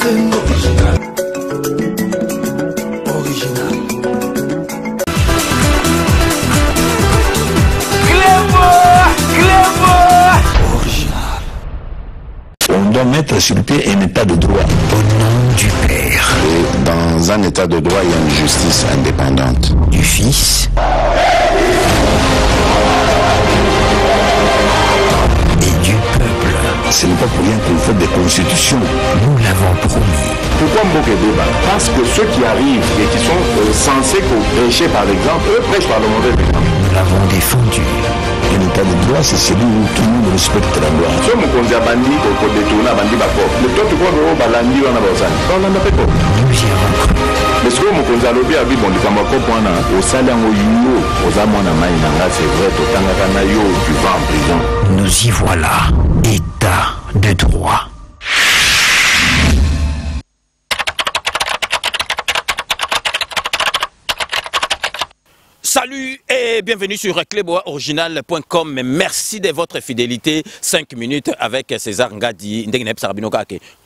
Original. Original. Original. On doit mettre sur pied un état de droit. Au nom du Père. Et dans un état de droit, il y a une justice indépendante. Du Fils. Et du peuple. Ce n'est pas pour rien qu'on fait des constitutions. Nous l'avons promis. Pourquoi Mboké débat? Parce que ceux qui arrivent et qui sont censés prêcher par l'exemple, eux prêchent par le mauvais exemple. Nous l'avons défendu. Un état de droit, c'est celui où tout le monde respecte la loi. Si on dit à Bandi, on détourne à Bandi Bako. Le toi, tu crois que on va Bandi, on a besoin. On en a fait quoi? Nous y avons cru. Mais ce que mon lobby a vu, bon, les Kamako, au salaire, aux amants, c'est vrai, au Tangakanayo, tu vas en prison. Nous y voilà. État de droit. Salut et bienvenue sur cleboaoriginal.com. Merci de votre fidélité. 5 minutes avec César Ngadi.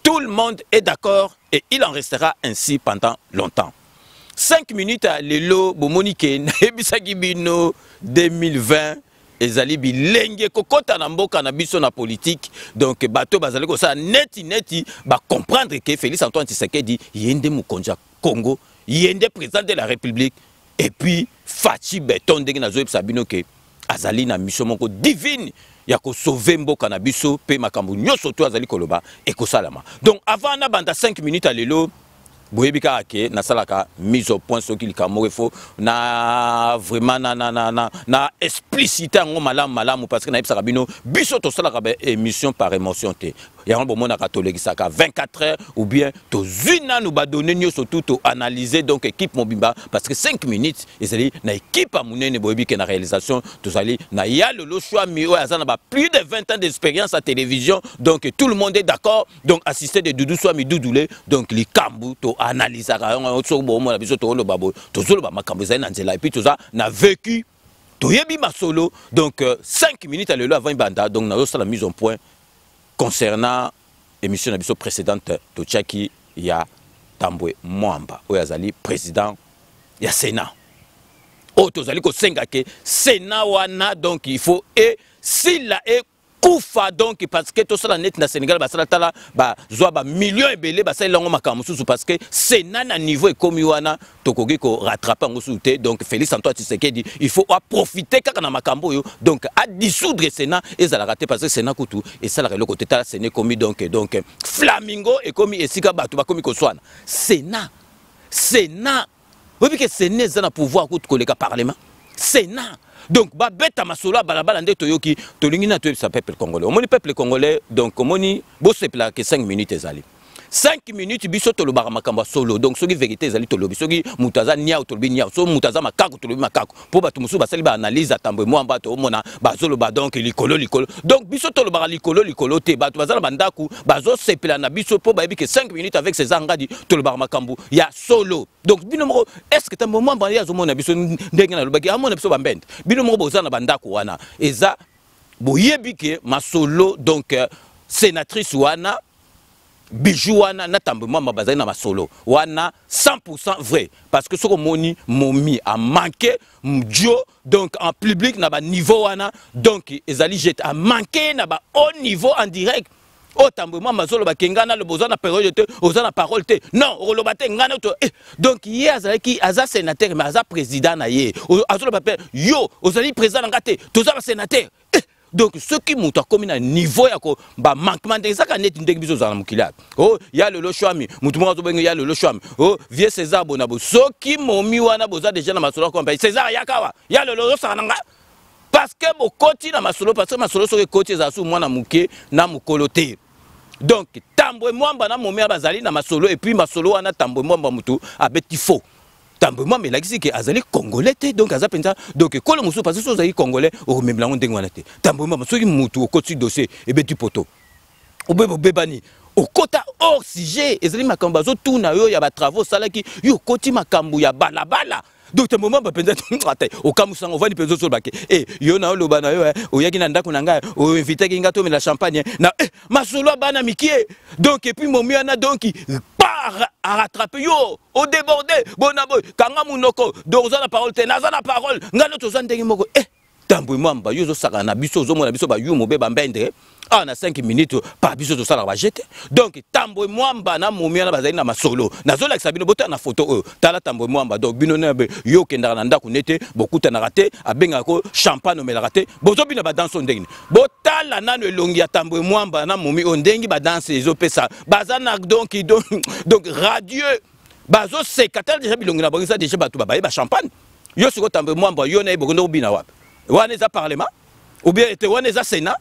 Tout le monde est d'accord et il en restera ainsi pendant longtemps. 5 minutes à Lelo Bomonike Nebisagibino 2020. Ezali bilenge kokota na mboka na biso na politique donc bato bazali ko sa neti ba comprendre que Félix Antoine Tshisekedi yende mukonja Congo yende président de la République et puis Fachi Beton ndenge na zoyebisa bino ke azali na mission moko divine ya ko sauver mboka na biso pe makambo nyoso to azali koloba e ko salama. Donc avant na banda 5 minutes à lelo boyebika ake na salaka mise au point soki likambo faut na vraiment na expliciter ngo malamu parce que na ebisaka bino biso to salaka ba émission par émotion te ya ngo mona catholique saka 24 heures ou bien to zina nous ba donner nyoso tout to analyser donc équipe mobimba parce que 5 minutes ezali na équipe amunene boyebika na réalisation to sali na ya le choix mio azana ba plus de 20 ans d'expérience à télévision donc tout le monde est d'accord donc assisté de Doudou Swami Doudoulé donc likambu to analyse so bomo na biso to lo babo to zolo ba makambo za na nzela et puis to za na vécu to yebi masolo donc 5 minutes à le avant banda donc na la mise en point concernant émission na biso précédente to Tchaki ya Tambwe Mwamba oyazali président ya Sénat o to zali ko senga ke Sénat wana donc il faut et s'il a Koufa donc parce que tout ça la net na Sénégal ba sala tala ba zoa ba millions ebele ba sala ngo makambo susu parce que Sénat na niveau ekomi wana tokoki ko rattraper ngo souté donc Félix Antoine Tshisekedi il faut profiter kaka na makambo yo donc à dissoudre Sénat et ça la rater parce que Sénat kutu et ça la le côté tala Sénat komi donc Flamingo et komi esika ba to ba komi ko swana Sénat oui que Sénat ça na pouvoir kutu koleka parlement Sénat. Donc, beta masola balabala nde toyoki tolingi na toyebisa peuple congolais. Omoni peuple congolais donc omoni bo sepla que 5 minutes ezali. 5 minutes biso tolobaka makambo solo. Donc soki vérité ezali tolobi soki mutaza nia tolobi nia so mutaza makako tolobi makako. Po bato musu basali ba analyse Tambwe Mwamba to omona bazolo ba donc likolo. Donc biso tolobaka likolo te bato bazala bandaku bazo sepla na biso po bayebi que 5 minutes avec César Ngadi tolobaka makambo ya solo. Donc bino moko est-ce que Tambwe Mwamba ya zo mona biso ndenge na lobaki amona biso bambende. Bino moko bozana bandaku wana eza boyebi ke masolo donc sénatrice wana bijou wana na Tambwe Mwamba bazali na masolo wana 100% vrai parce que ce que moni momi a manqué mdio donc en public na ba niveau wana donc ezali jet a manqué na ba haut niveau en direct o Tambwe Mwamba zolo ba kengana le besoin na parole te ozana parole te non oloba te ngana to donc hier azali ki aza sénateur mais aza président na ye azolo ba yo ozali président ngate toza ba sénateur. Donc ceux qui montent comme un niveau ya ko ba manquement de ça ka net ndenge biso za mukila oh ya le lochami mutu mo zo ya le lochami oh vieux César Bonabo ceux qui momi wana boza déjà na masolo ko César yakawa ya le lochanga parce que mo koti na masolo parce que masolo so ke koti za su mwana muke na mukolote. Donc Tambwe Mwamba na momi abazali na masolo et puis masolo wana Tambwe Mwamba mutu abeti faux. Tambwe Mwamba la que azali congolais te donc aza penza donc kolo musu parce que so azali congolais o même la ndenge wana te Tambwe Mwamba soki mutu o koti dossier e beti poto obebo bebani o kota hors sujet ezali makambo zo tuna yo ya ba travaux salaki yo koti makambo ya balabala donc te moment ba penza au kamusanga on va ni penzo sur bake yo na lo bana yo o yaki na ndako na ngai o invité ki ngato mais la champagne na masolo bana mikie donc et puis momi ana donc part à rattraper yo au débordé bona boy kanga munoko donc za la parole te na za la parole ngalo to za ndenge moko Tambwe mwamba yo zo saka na biso zo mona biso ba yu mobe ba mbende na 5 minutes pa biso zo sala ba jeter donc Tambwe mwamba na momi na bazali na masolo na zo la sabino bota na photo tala Tambwe mwamba donc bino na yo kenda na ndako nete bokuta na raté abenga ko champagne me la raté bozo bino ba danse ndenge botala nanu elongi ya Tambwe mwamba na momi ondengi ba danse ezo pesa bazana donc radieux bazo sekatal déjà bilongi na bongisa déjà batu ba ba champagne yo siko Tambwe mwamba yo na bokondo bina wapi Waneza parlement ou bien était waneza sénat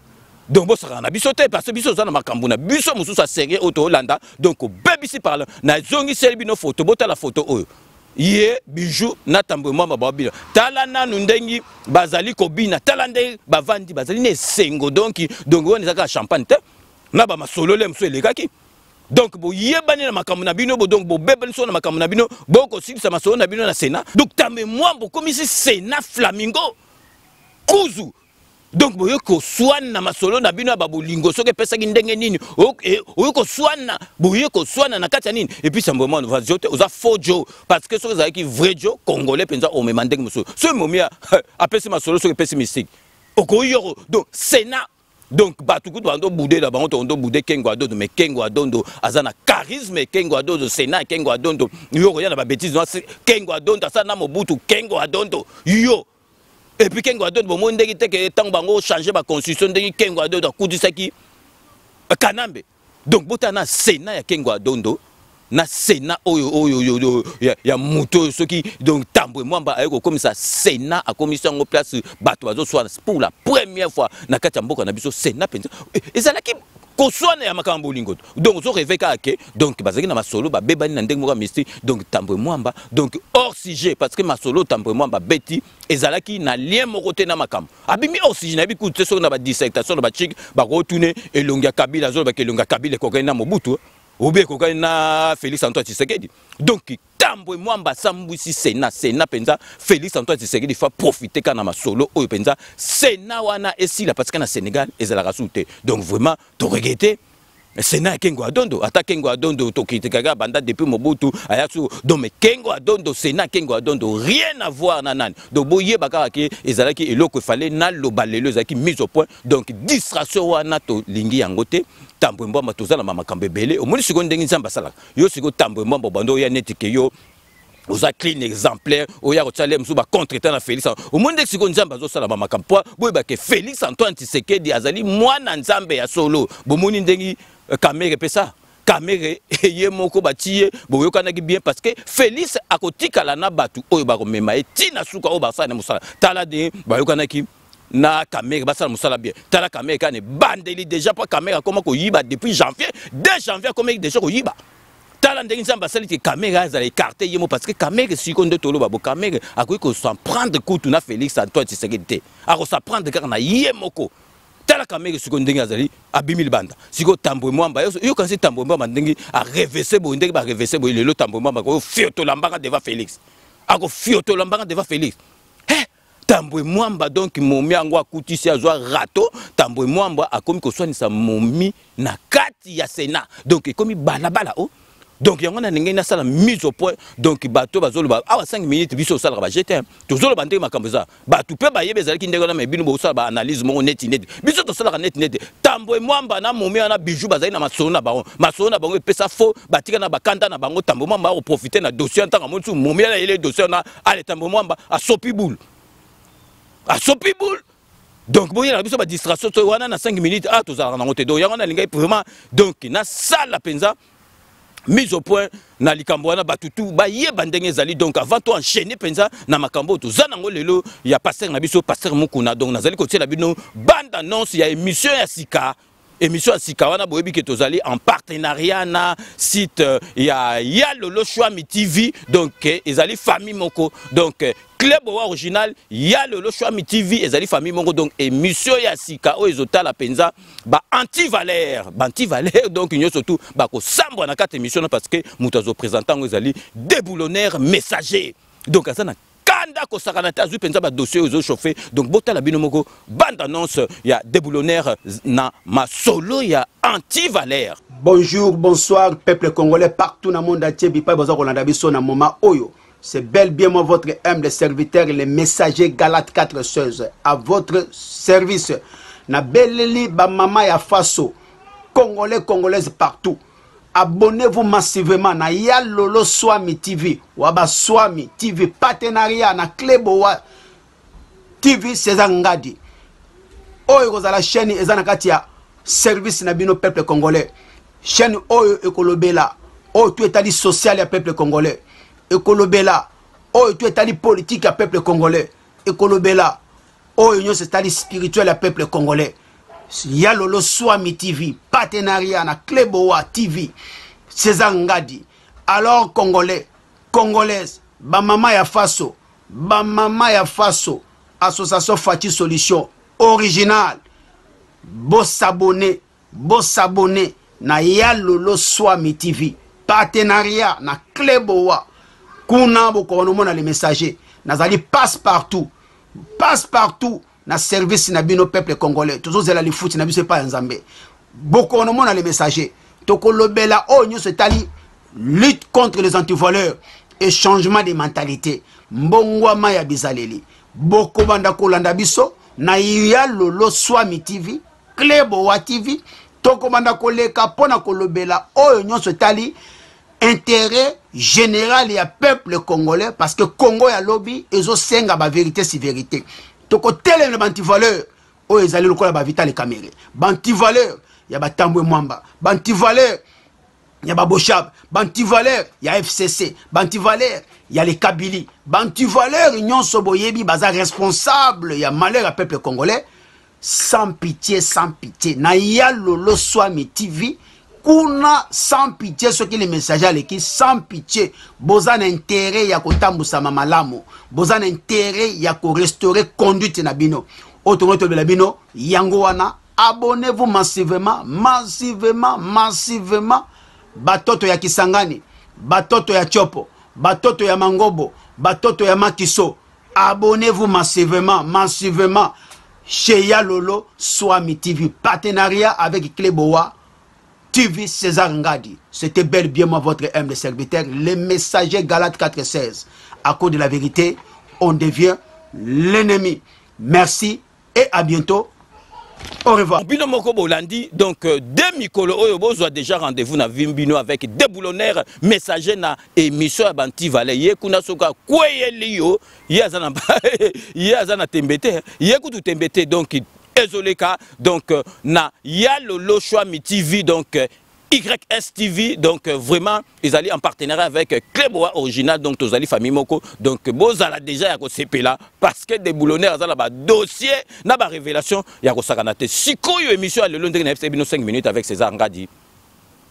donc bo saka na biso te parce que biso za na makambo na biso mususu a sérieux auto Hollanda donc BBC parle na zongi selbi no photo bota la photo oyo ye bijou na Tambwe mwamba ba bina tala na ndengi bazali ko bina tala nde bavandi bazali ne sengo donc waneza ka champagne te na ba masolo le mso elekaki donc bo yebani na makambo na bino bo donc bo bebani so na makambo na bino boko silisa masolo na bino na sénat donc Tambwe mwamba comme ici sénat flamingo Kuzu donc boyo ko swana masolo na bino ba bolingo soke pesa ki ndenge nini oyo ko swana na kati nini et puis ça moment va jote oza fojo parce que soke za ki vrai jo congolais penza o me mandenge muso so momia apesi masolo soke pesi mystique okoyo donc sénat donc batu kutu ando boudé la bango to boudé kengo adondo mais kengo adondo azana charisme kengo adondo sénat kengo adondo yo ko yana ba bêtise kengo adondo ça na mobutu kengo adondo yo et puis Kengo Adondo bon monde qui que tant bango changer ma constitution de Kengo Adondo kudisaki kanambe donc botana sénat ya Kengo Adondo na sénat oyo ya muto ceux qui donc Tambwe mwamba ayeko comme ça sénat a commission en place bato bazo soit pour la première fois na kati mboka na biso sénat penza ezalaki koswana ya makambo lingoto donc zo reveka ke donc bazaki na masolo ba bebani na ndenge moka mystique donc Tambwe mwamba donc hors sujet parce que masolo Tambwe mwamba beti ezalaki na lien moko te na makambo abimi hors sujet na bikuté so na ba dissertation na ba chic ba retourner elongia Kabila zo ba kelonga Kabila ko na Mobutu ou bien ko na Félix Antoine Tshisekedi donc Tambwe mwamba sambwisi sénat penza Félix Antoine Tshisekedi fa profiter kana masolo oyo penza sénat wana esila parce que na Sénégal ezala souté donc vraiment to regretter sénat Kengo Adondo ata Kengo Adondo to kritika banda depuis Mobutu ayasu donc mais Kengo Adondo sénat Kengo Adondo rien à voir na nani donc boye bakara ke ezalaki eloko fallait na lobalelo ezalaki mise au point donc distraction wana to lingi yangote Tambwe mwamba tozala mama kambebele omoni siko ndenge nzamba sala yo siko Tambwe mwamba bando ya netike yo oza clean exemplaire oya kotale msuba contre na Félix omoni siko nzamba zo sala mama kampo boye ba ke Félix Antoine Tshisekedi azali mwana nzambe ya solo bomoni ndengi kamere pesa kamere ye moko batie boyokanaki bien parce que Félix akotikala na batu oyo bakomema etina suka oyo basala na musala tala de bayokanaki na caméra basala musala bien tala caméra kane bandeli déjà pas caméra comment ko yiba depuis janvier 2 janvier comme déjà ko yiba tala ndenge nzamba sali te caméra za écarté yemo parce que caméra sikondo tolo babo caméra akoki ko s'en prendre kutu na Félix Antoine Tshisekedi ako s'en prendre car na yemoko tala caméra sikondo ndenge azali abimili banda siko Tambwe mwamba yo kansi Tambwe mwamba ndenge a reverser bo ndenge ba reverser bo lelo Tambwe mwamba ko fioto lambaka devant Félix ako fioto lambaka devant Félix Tambwe mwamba donc momi yango akutisi azwa rato Tambwe mwamba akomi koswanisa momi na kati ya sénat donc ekomi balabala donc yango na ndenge na sala mise au point donc bato bazoloba awa 5 minutes biso sala ba jeter tozoloba ndenge makambo za bato pe ba yebe ezalaki ndenge na mebino bo sala ba analyse mo net biso to sala net Tambwe mwamba na momi na bijou bazali na masolo na bango pesa faux batika na bakanda na bango Tambwe mwamba o profiter na dossier ntanga motu momi na ile dossier na ale Tambwe mwamba a sopi boule donc bon il y a besoin de distraction to wana na 5 minutes tozala na ngote do yango na lingai vraiment donc na sala penza mise au point na likambo wana batutu ba yeba ndenge ezali donc avant to enchaîner penza na makambo to zanango lelo ya pasteur na biso pasteur Mukuna donc nazali ko tiela bino bande annonce ya émission ya sika émission ya sika wana boyebi ke tozali en partenariat na site ya Lolo Chouami TV donc ezali famille moko donc Club original Lolo Chouami TV ezali famille moko donc émission ya sika o ezotala penza ba anti-valeur donc nyo surtout ba ko sambwa na kata émission parce que mutu azo présentant ezali déboulonneur messager donc azana banda ko sakanata azu penza ba dossier ozo chauffer donc bota la bino moko bande annonce ya déboulonneur na ma solo ya anti-valère. Bonjour, bonsoir peuple congolais partout dans le monde entier bipa boza kolanda biso na moment oyo. C'est bel bien moi votre humble serviteur le messager Galate 4:16 à votre service. Na beleli ba mama ya faso congolais congolaises partout. Abonnez-vous massivement na Yalolo Swami TV. Waba Swami TV partenariat na Kleboa TV César Ngadi. Oyo kozala chaîne ezana kati ya service na bino peuple congolais. Chaîne oyo ekolobela. Oyo tu etali social ya peuple congolais. Ekolobela. Oyo tu etali politique ya peuple congolais. Ekolobela. Oyo nyonso etali spirituel ya peuple congolais. Yalolo Swami TV, partenariat na Kleboa TV, César Ngadi. Alors Congolais, Congolaises, ba mama ya faso, association Fati Solution, original. Bo s'abonner na Yalolo Swami TV, partenariat na Kleboa. Kuna boko na les messagers, nazali passe partout. Na service na bino peuple congolais toujours zela li foot na biso pas nzambe beaucoup on a les messagers tokolobela onyo se tali lutte contre les antivoleurs et changement de mentalité mbongwama ya bizaleli beaucoup banda kolanda biso na Yalolo Swami TV Kleboa TV tokomanda koleka pona kolobela onyo se tali intérêt général ya peuple congolais parce que Congo ya lobby ezo senga ba vérité si vérité. Toko tele le bantivaleur o ezali lokola ba Vital Kamerhe bantivaleur ya Batambwe Mwamba bantivaleur ya Baboshab bantivaleur ya FCC bantivaleur ya les Kabili bantivaleur nyonso boyebi baza responsable ya malheur ya peuple congolais sans pitié na Yalolo Swami TV kuna sans pitié ce qui les messagers qui sans pitié bozan intérêt ya kotambusa mamalamu bozan intérêt ya ko restaurer conduite na bino otomoto de la bino yango wana abonnez-vous massivement batoto ya Kisangani batoto ya Chopo batoto ya Mangobo batoto ya Makiso abonnez-vous massivement chez Yalolo Swami TV partenariat avec Kleboa TV César Ngadi. C'était bel bien moi votre humble serviteur, le messager Galate 4:16. À cause de la vérité, on devient l'ennemi. Merci et à bientôt. Au revoir. Bino Moko Bolandi, donc deux Mikolo Oyobo a déjà rendez-vous na Vimbino avec des boulonneurs messagers na émission Banti Valais. Ye kuna soka kweye liyo, ye azana tembete, ye kutu tembete donc Ezoleka, donc na Yalolo Swami TV, donc YS TV, donc vraiment ils allaient en partenariat avec Kleboa original, donc tous allés famille Moko, donc bozala déjà yako sepela parce que des boulonneurs azala ba dossier na ba révélation yako sakanate. Sikoyo émission à le long de 5 minutes avec César Ngadi.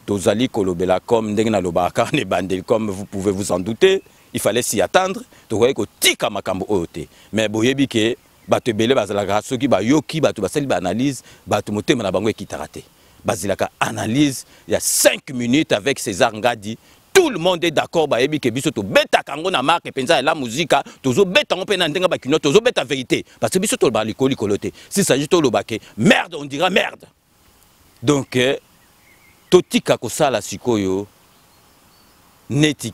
Tous allés kolobela comme ndengna lobaka ne bandel comme vous pouvez vous en douter, il fallait s'y attendre. Tu voyez ko tika makambo oyote. Mais boyebi ke bato ebele bazalaka soki bayoki bato basali ba analyse bato motema na bango ekitarate bazilaka analyse il y a 5 minutes avec César Ngadi tout le monde est d'accord bayebi ke biso to beta kango na marque penza la musique tozo beta on pe na ndenga bakino tozo beta vérité parce que biso to ba likoli kolote si s'agit to lobake merde on dira merde donc totika ko sala sikoyo neti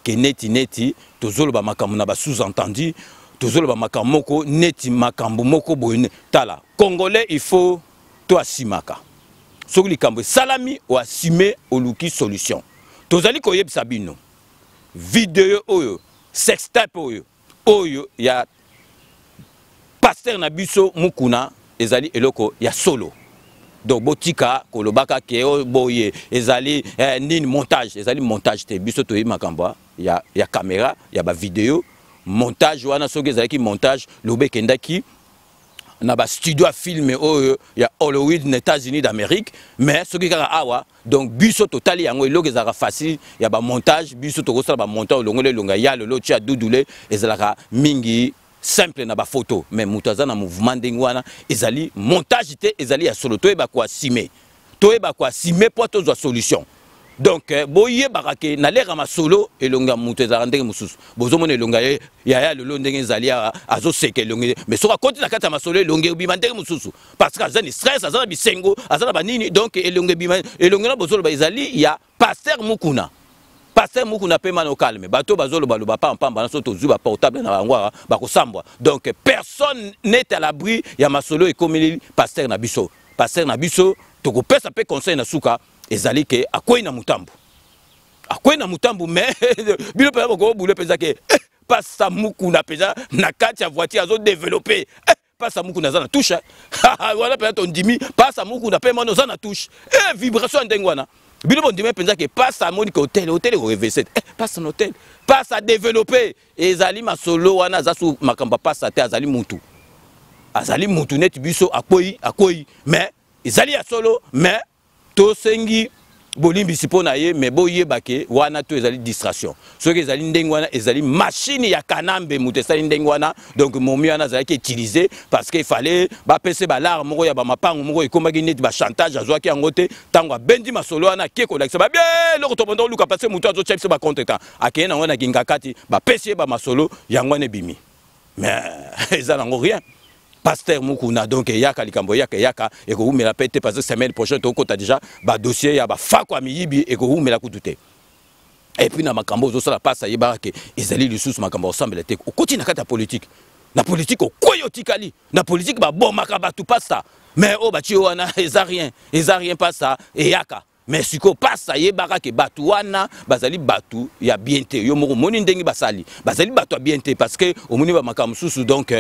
tozo loba makambo na ba sous-entendu toujours le makamoko neti makambo moko boine tala congolais il faut to asimaka sokuli kambo salami o asime oluki solution tozali ko yebisa bino vidéo oyo sextape oyo ya pasteur na biso mukuna ezali eloko ya solo donc botika kolobaka ke boye ezali nini montage ezali montage te biso to makambo ya caméra ya ba vidéo montage wana soki ezalaki montage lobe kendaki na ba studio à filmer oyo ya Hollywood aux États-Unis d'Amérique mais soki kaka awa donc biso totali yango eloko ezalaka facile ya ba montage biso tokosala ba montage olongole longa ya lolo tia dudule ezalaka mingi simple na ba photo mais mutaza na mouvement ndenge wana ezali montage te ezali ya solo toyeba kwa simer po tozwa solution donc boye barake na lera masolo elonga mutu ezala ndenge mususu bozomona elonga ya lelo ndenge ezali azo seke elonga mais soka konti na kata masolo elonga bima ndenge mususu parce que azani stress azana bisengo azana banini donc elonga bima elonga na bozolo ba ezali ya pasteur mukuna pe mano calme bato bazolo baloba pa mpamba na soto zuba portable na bangwa ba kosambwa donc personne n'est à l'abri ya masolo ekomeli pasteur na biso toko pesa pe conseil na suka ezali ke akoyi na mutambu mais bilo pe boko bule pesa ke pasa mukuna pesa na kati ya voiture azo développer pasa mukuna za na touche voilà pe ton dimi pasa mukuna pe mano za na touche vibration ndengwana bilo bon dimi penza ke pasa moni ko hôtel au RV7 pasa hôtel pasa développer ezali masolo wana za su makamba pasa te azali mutu net biso akoyi mais ezali ya solo mais to sengi bolimbi sipona ye mais boye bake wana to ezali distraction soki ezali ndenge wana ezali machine ya kanambe mutu ezali ndenge wana donc momi wana ezali ki utiliser parce que il fallait ba pese ba lar moko ya ba mapango moko ekomaki neti ba chantage azwaki yango te tango bendi masolo wana ke ko lakisa ba bien loko to bondo luka parce mutu azo chepse ba contre-temps akeye na wana kingakati ba pese ba masolo yango ne bimi mais ezala ngo rien pasteur mukuna donc yaka likambo yaka et que vous me la pété parce que semaine prochaine to kota déjà ba dossier ya ba fakwa miyibi et que vous me la kututé et puis na makambo zo sala passa yeba ke ezali lisusu makambo ensemble te o koti na kata politique na politique o koyotikali na politique ba bomaka batu passa mais o ba chi wana eza rien passa et yaka mais siko passa yebaka ke batu wana bazali batu ya bienté yo moko moni ndengi basali bazali batu ya bienté parce que omoni ba makambo susu donc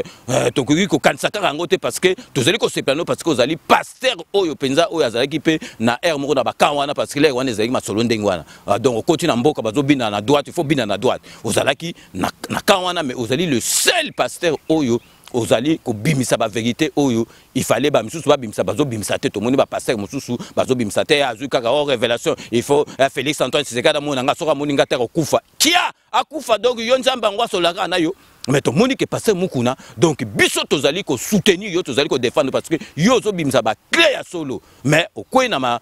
tokoki ko kansaka rango te parce que tozali ko sepano parce que ozali pasteur oyo penza oyo azalaki pe na air moko na baka wana parce que l'air wana ezali masolo ndengi wana donc okoti na mboka bazo bina na droite il faut bina na droite ozalaki na ka wana mais ozali le seul pasteur oyo ozali ko bimisa ba vérité oyo il fallait ba misusu ba bimisa bazo bimisa te to moni ba pasteur mususu bazo bimisa te azuka ka révélation il faut Félix Antoine Tshisekedi mona nga soka moni nga te ko kufa kia akufa donc yo nzamba ngwa solaka na yo mais to moni ke pasteur mukuna donc biso tozali ko soutenir yo tozali ko défendre parce que yo zo bimisa ba clé ya solo mais okwe na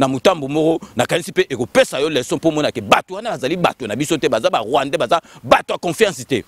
mutambo moko na kanisi pe e ko pesa yo leçon pour mona ke batu wana bazali batu na biso te baza ba Rwandais baza batu a confiance te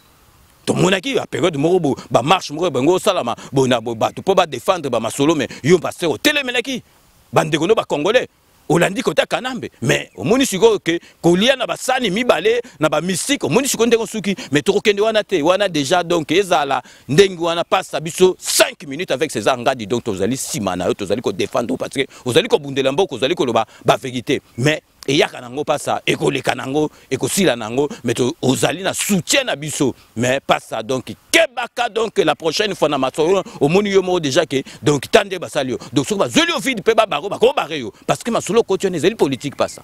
to monaki a période moko ba marche moko bango salama bona bato po ba défendre ba masolo mais yo pasteur o telemelaki bande kono ba congolais olandi kota kanambe mais omoni siko ke kolia na basani mibale na ba mystique omoni siko ndeko suki mais to kokende wana te wana déjà donc ezala ndengi wana passe biso 5 minutes avec ces ngadi donc tozali simana yo tozali ko défendre parce que ozali ko bundela mboko ozali ko loba ba vérité mais et yaka nango pas ça ekoleka nango ekosila nango mais ozali na soutien na biso mais pas ça donc kebaka donc la prochaine fois na masolo au moni yo mo déjà que donc tande basalio donc so ba zeli au vide pe ba baro ba ko bareo parce que masolo quotidien ezali politique pas ça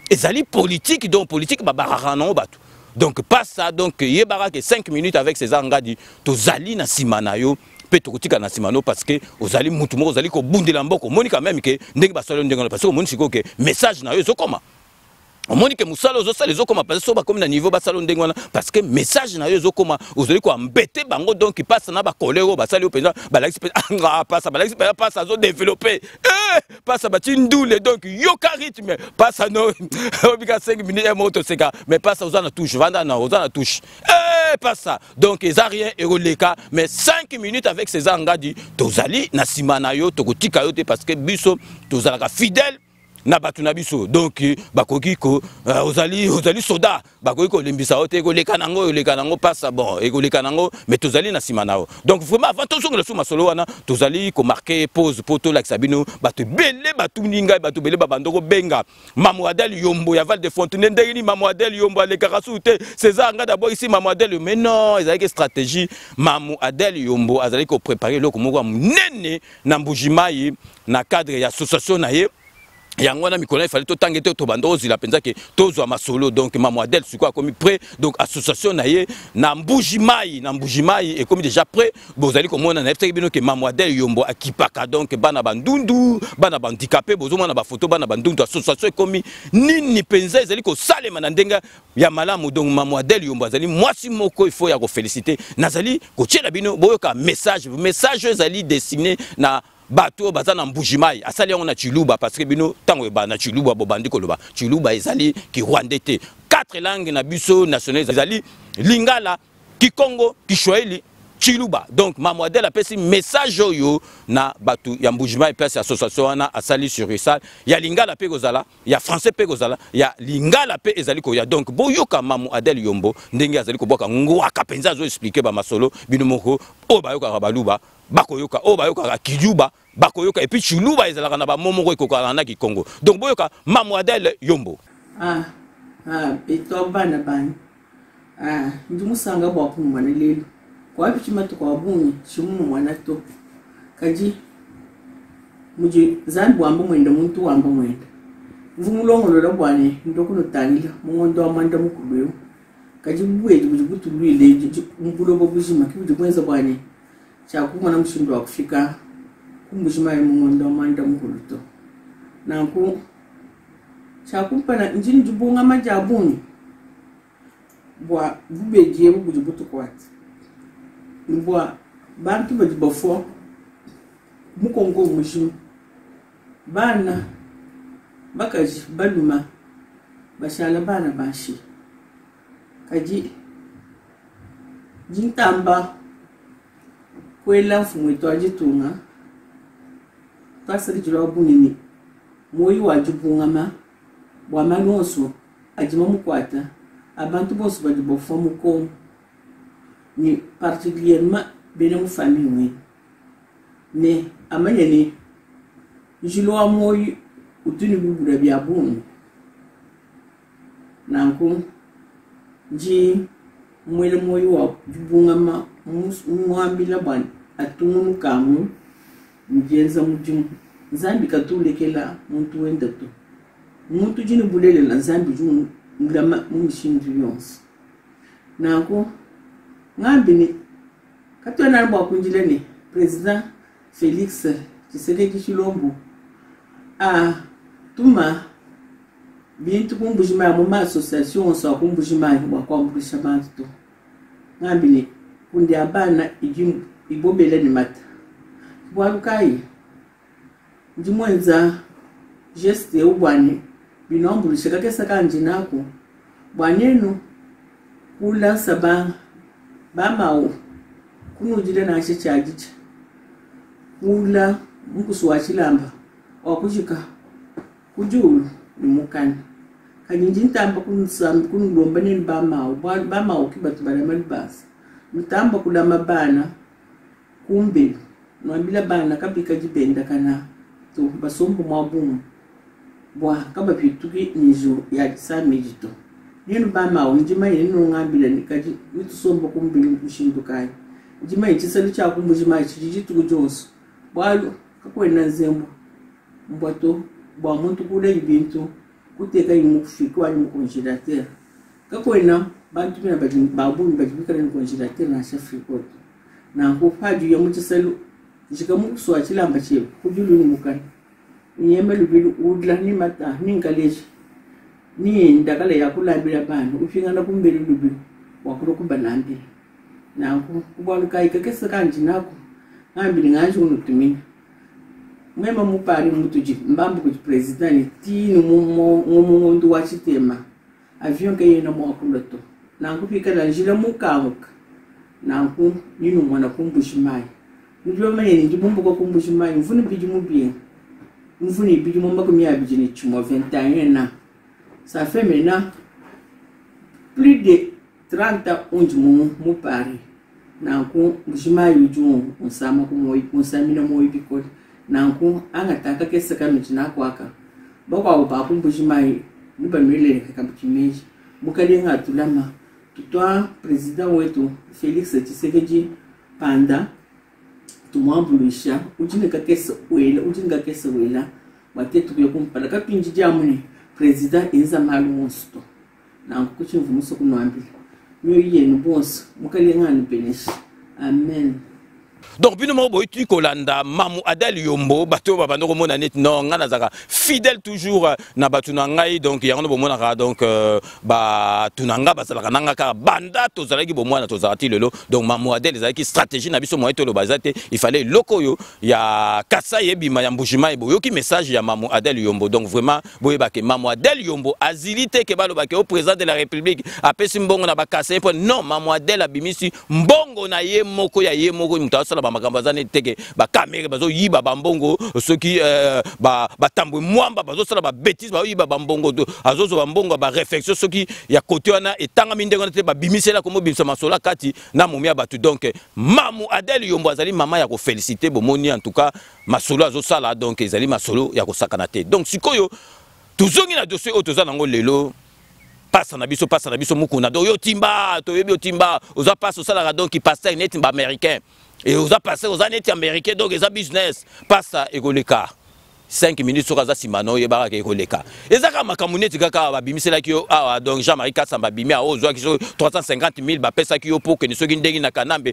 ezali politique donc politique ba barano batu donc pas ça donc yebara que 5 minutes avec ces ngadi tozali na simana yo petokotika na simano parce que ozali mutu moko ozali ko bundela mboko moni quand même que ndenge basalo ndenge parce que moni siko que message na yo ezokoma omoni ke musalo zo sala ezokoma parce que so ba comme na niveau basalo ndenge wana parce que message na yo ezokoma ozali ko embêter bango donc il passe na ba kolero basali yo penza ba like anga passe ba like passe zo développer passe ba tindule donc yo ka rythme passe no obika 5 minutes et moto seka mais passe ozana touche vanda na ozana touche pas ça donc eza rien eroleka mais 5 minutes avec ces ngadi tozali na simana yo tokotika yo te parce que biso tozalaka fidèle na batu na biso donc bakoki ko ozali soda bakoki ko limbisa ote ko leka nango passa bon et ko leka nango mais tozali na simana yo donc vraiment avant tozonga le suma solo wana tozali ko marquer pause poto la sabino batu belé batu ninga batu belé babandoko benga Mamoadel Yombo ya Val de Fontenay ndeni Mamoadel Yombo le karasute César nga d'abord ici Mamoadel mais non ils avaient stratégie Mamoadel Yombo azali ko préparer loko moko nene na Mbujimai na cadre ya association na ye yango na mikolo il fallait to tangete to bando ozila penza ke tozwa masolo donc Mamoadel siko komi prêt donc association na ye na Mbujimai et comme déjà prêt bozali komona na FTB bino ke Mamoadel Yombo akipaka donc bana bandundu bana bandicapé bozoma na ba photo bana bandundu association komi nini penza ezali ko salema na ndenga ya malamu donc Mamoadel Yombo azali mwasi moko il faut ya ko féliciter nazali ko tshela bino boyoka message ezali destiné na bato baza na mbujimai asali yango na Chiluba parce que bino tango eba na Chiluba bobandi koloba Chiluba ezali ki rwandete 4 langues na biso nationales ezali Lingala, Kikongo, Kiswahili, Chiluba. Donc Maman Adèle a fait un message yo na batu ya mbujimai pesi association na asali sur isal ya Lingala pe gozala ya français pe gozala ya Lingala pe ezali ko ya donc boyoka Maman Adèle yombo ndenge azali ko boka ngwaka penza zo expliquer ba masolo bino moko o bayoka baluba bakoyoka o bayoka Kijuba bakoyoka et puis Chiluba ezalaka na ba momoko ekoka na Kikongo donc boyoka Maman Adèle yombo etoba na bani ndimusanga bwa kumwana lelo kwa bichimatu kwa bunyi chimu mwana to kaji muje zambu amba mwenda muntu amba mwenda mvumulongo lola bwane ndokuno tanila mungondo amanda mukubyo kaji bweje bujibutulwile mbulo bobujima kibuje kwenza bwane chakumana mshindo wa kufika kumbujima mungondo amanda mukuluto nanku chakumpana njini jubunga majabuni bwa bubeje bujibutu kwati bwa bantu bajibofo mukongo mushimu bana bakaji baluma bashala bana bashi kaji jintamba kwela mfumu ito ajitunga pasari jilo bunini moyi wajibunga ma bwa malonso ajima mukwata abantu bose bajibofo mukongo ni particulièrement bene famille mais amanyene jilo amoyi utuni bubura bya bunu nanku ji mwele moyi wa bunga ma mwambila bwan atunu kamu njenza mujum zambi katulekela muntu wendato muntu jini bulele la zambi jum ngama mumshindriyons nanku ngambini katwana bwa kunjilene president Felix Tshisekedi Tshilombo tuma bintu kumbujima mu association so kumbujima bwa kwambulisha bantu ngambini kundi abana ibobele ni mata bwalukai ndimwenza geste ubwani binombulisha kakesa kanjinako bwanenu kula sabanga bamao kunujile na chichajicha kula mukuswa chilamba okushika kujulu nimukani kanyinji ntamba kunulomba nini bamao kibatu bala malibasa mtamba kula mabana kumbe nwambila bana kapika jibenda kana to basombo mwabumu bwa kaba pituki nizo ya samejito nino bamao njima yino ngambila nikaji witusombo kumbili kushindukai njima ichisali cha kumbujima ichijitu jonso bwalo kakwena zembo mbwato bwa muntu kule ibintu kuteka imufika mu congélateur kakwena bantu bina babuni bajibika mu congélateur na chafrikot na ko faju ya mutisali jikamu kuswa chilamba che kujulu ni mukani nyemelu bilu udla ni mata ni ngaleji ni ndakala ya kulambira bana ufingana kumbeli lubi wakulo kubanandi nanku kubwaluka ikakesa kanji nako ngambili ngaji unutumini mwema mupari mutuji mbambu ku president tinu ngomundu wa chitema avion ke yena mwakuloto nanku fika la njira mukamuka nanku ninu mwana kumbushimai ndio manye njibumbu ko kumbushimai mfuni biji mubien mfuni biji mumba ko miya biji ni chumo 21 na ça fait maintenant plus de 30 ans mu pari nanku mbushimai uju unsama ko moyi unsamina moyi bikoli nanku angataka kesaka mitina kwaka bakwa ba kumbushimai nibanwele kakamchimeji mukali ngatulama tutwa president wetu Felix Tshisekedi panda tumwambulisha ujinga kesa wela watetu byo kumpala kapinji jamuni president enza malumonsto nanku kuchimvumuso kunwambili myo yenu bonso mukali ngani beneshi amen. Donc bino mo boyti kolanda Mamou Adel Yombo bato babando ko mona net non ngana zaka fidèle toujours na batu na ngai donc yango bo mona donc ba tunanga basala nanga ka banda to zalaki bo mona to zati lelo donc Mamou Adel zalaki stratégie na biso moyeto lo bazate il fallait lokoyo ya kasa yebima ya mbujima ebo yoki message ya Mamou Adel Yombo donc vraiment boyeba ke Mamou Adel Yombo azilité ke balo bake au président de la République apesi mbongo na bakasa po non Mamou Adel abimisi mbongo na ye moko ya ye moko mutasala makambazane teke ba caméra bazo yiba bambongo ceux qui ba tambwe mwamba bazo sala ba bêtise ba yiba bambongo azozo bambongo ba réflexion ceux qui ya côté wana etanga mindengo te ba bimisela komo bimisa masola kati na momia batu donc Mamou Adel Yombo azali mama ya ko féliciter bomoni en tout cas masolo azo sala donc ezali masolo ya ko sakana te donc sikoyo tuzongi na dossier otoza nango lelo passe na biso mukuna do yo timba to yebi timba oza passe au sala donc qui passe net ba américain et oza passe aux années américains donc eza business passe egoleka 5 minutes sur kaza simano yeba ka egoleka ezaka makamuneti kaka ba bimisela ki yo ah donc Jean-Marie Kassamba bimi a ozwa ki 350 000 ba pesa ki yo pour que ne soki ndengi na kanambe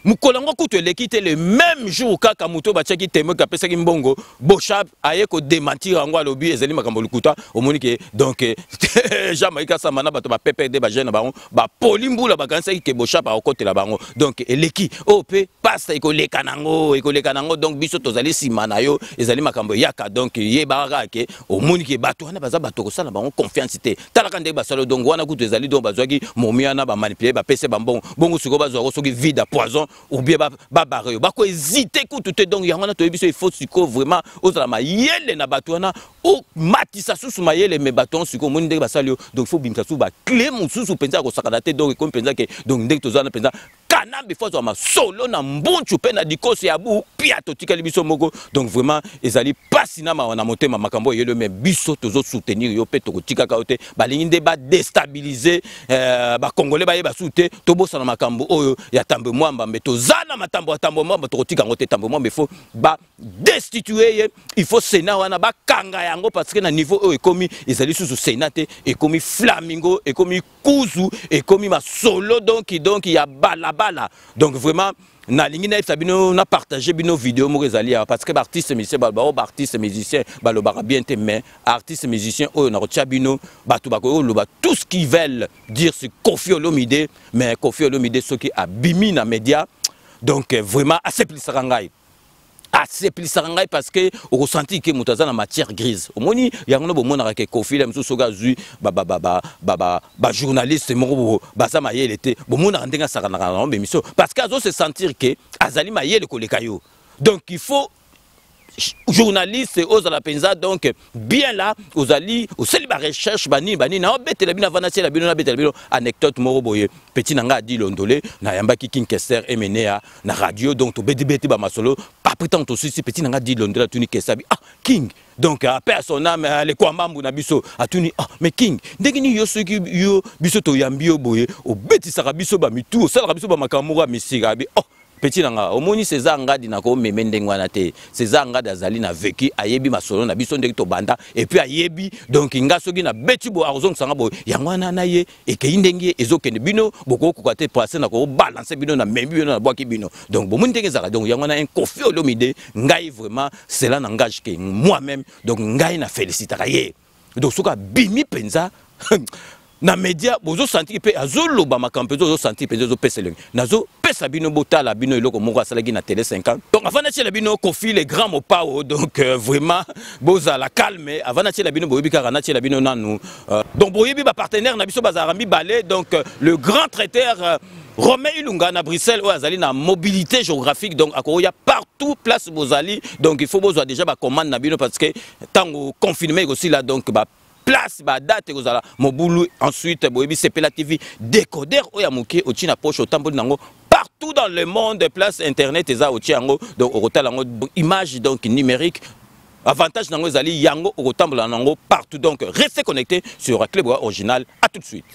mukolango kutu elekite le même jour kaka muto ba tchaki temo ka pesa ki mbongo Bochab aye ko démentir ngo alobi ezeli makambo lukuta omoni ke donc Jean-Marie Kassamba na bato ba PPD ba jeune ba polimbula ba kanisa ki ke Bochab a okotela bango donc eleki op passe ekoleka nango donc biso tozali simana yo ezali makambo yaka donc ye baraka ke omoni ke bato wana baza bato ko sala bango confiance te talaka nde basalo donc wana kutu ezali donc bazwaki momiana ba manipuler ba pese bambongo bongo siko bazwa soki vide à poison ou bien barre ba ko hésiter kutu te donc yango na to biso il faut siko vraiment ozala mayele na bato wana o matisa susu mayele me bato siko moni ndenge basali donc il faut bimsa su ba clé mususu penza ko sakana te donc comme penza ke donc ndenge tozana penza kanambe fois ma solo na mbunchu pe na dikosi ya bu pia to tikali biso moko donc vraiment ezali pasina ma na motema makambo yelo me biso tozo soutenir yo pe to tika kaote balingi nde ba déstabiliser ba congolais ba yeba soute to bosa na makambo oyo ya tambe mwamba mbe tozana matambo tambo mwamba to tika ngote tambo mwamba il faut ba destituer il faut sénat wana ba kanga yango parce que na niveau oyo ekomi ezali susu sénat ekomi flamingo ekomi kuzu ekomi ma solo donc ya bala donc vraiment na lingi na sabino na partager bino vidéo mo rezali parce que artiste musicien artiste musicien balo ba bien te mais artiste musicien oyo na rotia bino batu bako loba tout ce qu'ils veulent dire c'est Koffi Olomide mais Koffi Olomide ce qui a bimi na média donc vraiment assez plus sarangai assez plus sarangai parce que au ressenti que mutaza na matière grise omoni yango bo mona ka Koffi la mso soga zui ba journaliste mo baza mayele te bo mona ndenga sakana na émission parce que azo se sentir que azali mayele koleka yo donc il faut journaliste aux la penza donc bien là aux ali au célibat recherche bani na bete la bina vanasi la bino bete la bino anecdote moro boye petit nanga di londolé na yambaki King Kester MNA na radio donc to bete ba masolo pas prétend aussi petit nanga di londolé tuni kesabi ah King donc à personne âme les kwambambu na biso atuni ah mais King ndengini yo soki yo biso to yambio boye o beti saka biso ba mitu sala biso ba makamura misika bi oh petit nanga omoni César Ngadi na ko memendengwana te César Ngadi azali na vécu ayebi masolo na biso ndeki to banda et puis ayebi donc ngasoki na beti bo arozong sanga bo yangwana na ye et ke indenge ezokende bino boko ko te passer na ko balancer bino na membi bino na boaki bino donc bo moni ndenge zaka donc yangwana un Koffi Olomide ngai vraiment cela n'engage que moi-même donc ngai na féliciter ye donc soka bimi penza na média bozo senti pe azolo ba makampe zo senti pe zo peseleng nazo pesa bino botala bino eloko moko asalaki na télé 50 donc avant na tela bino Koffi les grands mopao donc vraiment boza la calme avant na tela bino boyebi kaka na tela bino nanu donc boyebi ba partenaire na biso bazarami balé donc le grand traiteur Romain Ilunga na Bruxelles ou azali na mobilité géographique donc akoya partout place bozali donc il faut bozo déjà ba commande na bino parce que tango confirmé aussi là donc ba place ba date kozala mobulu ensuite boyebi Sepela TV décodeur oya moké oti na poche otamboli nango partout dans le monde place internet eza oti yango donc okotala yango image donc numérique avantage nango ezali yango okotambola nango partout donc restez connectés sur Club Original. À tout de suite.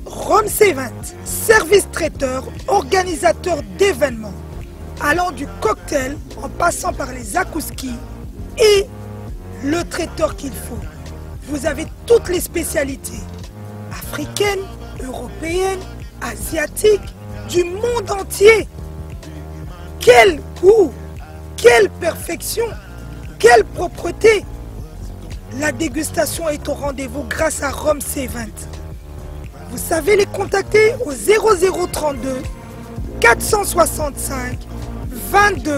Rome C20, service traiteur, organisateur d'événements, allant du cocktail en passant par les akouskis et le traiteur qu'il faut. Vous avez toutes les spécialités, africaines, européennes, asiatiques, du monde entier. Quel goût, quelle perfection, quelle propreté. La dégustation est au rendez-vous grâce à Rome C20. Vous savez les contacter au 0032 465 22